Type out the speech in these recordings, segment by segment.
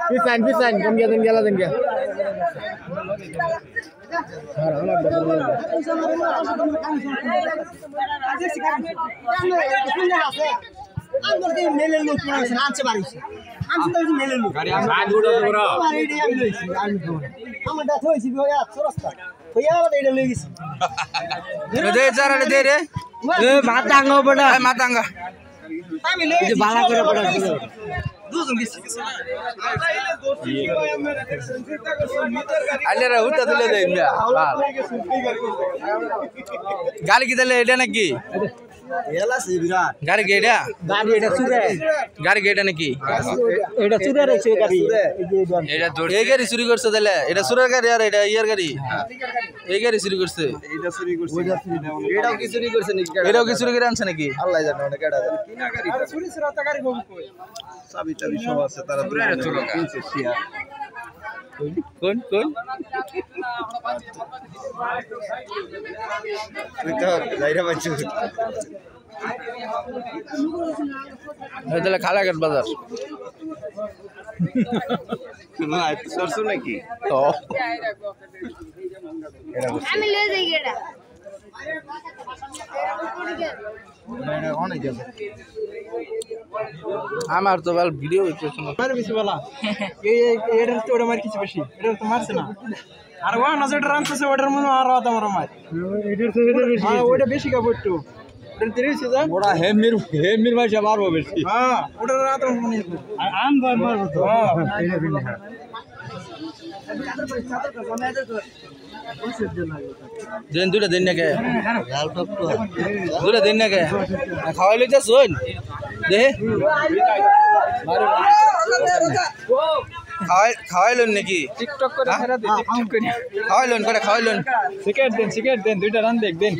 pisan den dia Angkor di melen lu pulang sana anse baris. Anse tadi melen lu. Gari ang udah bro. Ama dah thoi si boya surasta. Boya apa dah lu gis. Deh cara deh deh. matangga pada. Matangga. Kami lu. Itu bala kira pada. Duzung gis. Alera uta dile deh ya. Gali kita le eda naki. Ela sih birat. Gari geda. Gari eda sure. Gari geda naki. Eda sure re sure gari. Eda dor. Ei gari suri করছে তাহলে এটা সুরের গাড়ি আর এটা ইয়ার গাড়ি এই গাড়ি চুরি করছে এটা চুরি করছে এটাও কি চুরি করছে নাকি এটাও কি চুরি করে আনছে নাকি আল্লাহ জানে ওটা কেডা জানে কিনা গাড়ি আর চুরি সরাতা গাড়ি গো কই চাবি টাবি সব আছে তারা দূরে চলো কিনছে শিয়া কোন তুই তো যাইরা বাচ্চু তাহলে খালাঘাট বাজার না এত সরছো নাকি তো আমি লয়ে যাই গেডা এটা অনেক আছে আমার তো বল ভিডিও হইতেছে না মার বেশি বলা এর তো ওটা মার কিছু বেশি এটা তো মারছে না আর ওয়া নজর রামতেছে ওটার মনে আর রাত আমার মার এটার তো বেশি হ্যাঁ ওটা বেশি কা বট্টু এটা 30 যা বড় হেমির মাইসা মারবো বেশি হ্যাঁ ওটা রাত মনে আম মারবো তো হ্যাঁ এটা বিনে দিন দুটা দিন নাকি দুটা দিন নাকি খাওয়াই লইতে শুন দে খাওয়াইলেন নাকি টিকটক করে ফেরা দে টিকটক করে খাওয়াইলেন সিগারেট দেন দুইটা রান দেন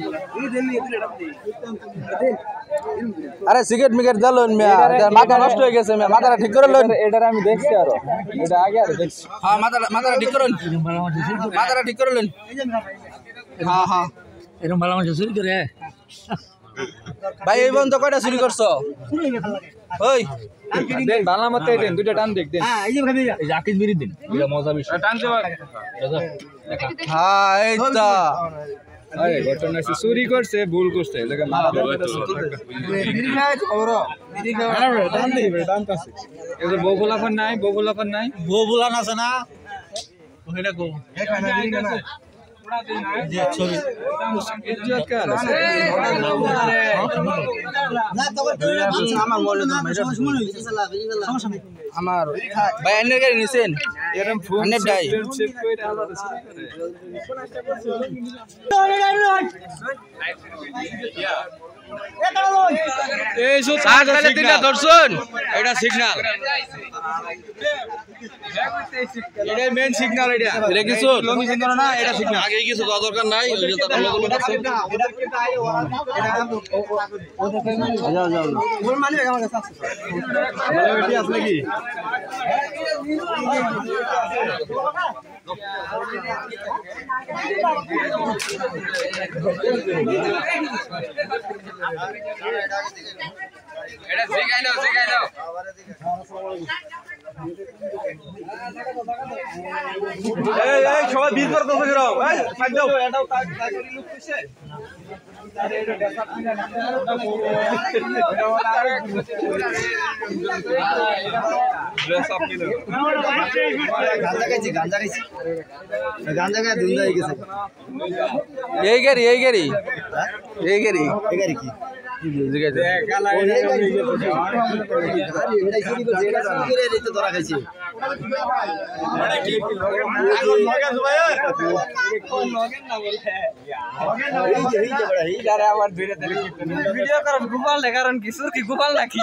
আরে সিগারেট মিগারেট দিলেন মিয়া মাথা নষ্ট হয়ে গেছে মিয়া মাথাটা ঠিক করে লন এটা আমি দেখছি আরো এটা আগে আর দেখছি হ্যাঁ মাথাটা ঠিক করুন মাথাটা ঠিক করে লন হ্যাঁ এরকম ভালো মানুষ চুরি করে ভাই এই বন্ধ কয়টা চুরি করছো ওই দেন বাংলা মতে দেন দুইটা টান দেন হ্যাঁ এই যে ভাবি এই যে আকিস বিরি দেন এটা মজা বিষয় টান দেবা হ্যাঁ এই তো আরে ঘটনা সে চুরি করছে ভুল করছে লাগা মারা বিরি খায় খবর বিরি খায় আরে টান দিবে টান কাছে এই বগুলাখন নাই ববুলান আছে না ওইটা কো এখানে বিরি না যে ছবি ইজ্জত কার না তো আমার বলে না সমস্যা নেই সমস্যা নেই আমার ভাই এনের গাড়ি নিছেন এরকম ফুল অনেক ডাই চেক করে আলাদা এই সব তাহলে তিনটা ধরছুন এটা সিগন্যাল এটা মেইন সিগন্যাল এটা কিছু লঙ্গি সিগন্যাল না এটা সিগন্যাল আগে কিছু দরকার নাই ওই যে তার লোক ওর মানে আমার কাছে আছে বলে বেটি আছে কি এটা শিখাইলো এই সবাই বিল করতে হবে রাও এই সাইড দাও এটাও তাড়াতাড়ি লুক কইছে আরে এটা দেখাত না ড্রেস আপ নিলো গাঞ্জা খাইছি গাঞ্জা খায় দুই হয়ে গেছে এই গাড়ি কি জিগাইছে ধরা খাইছি ভিডিও করেন গোপাল কারণ কিছু কি গোপাল নাকি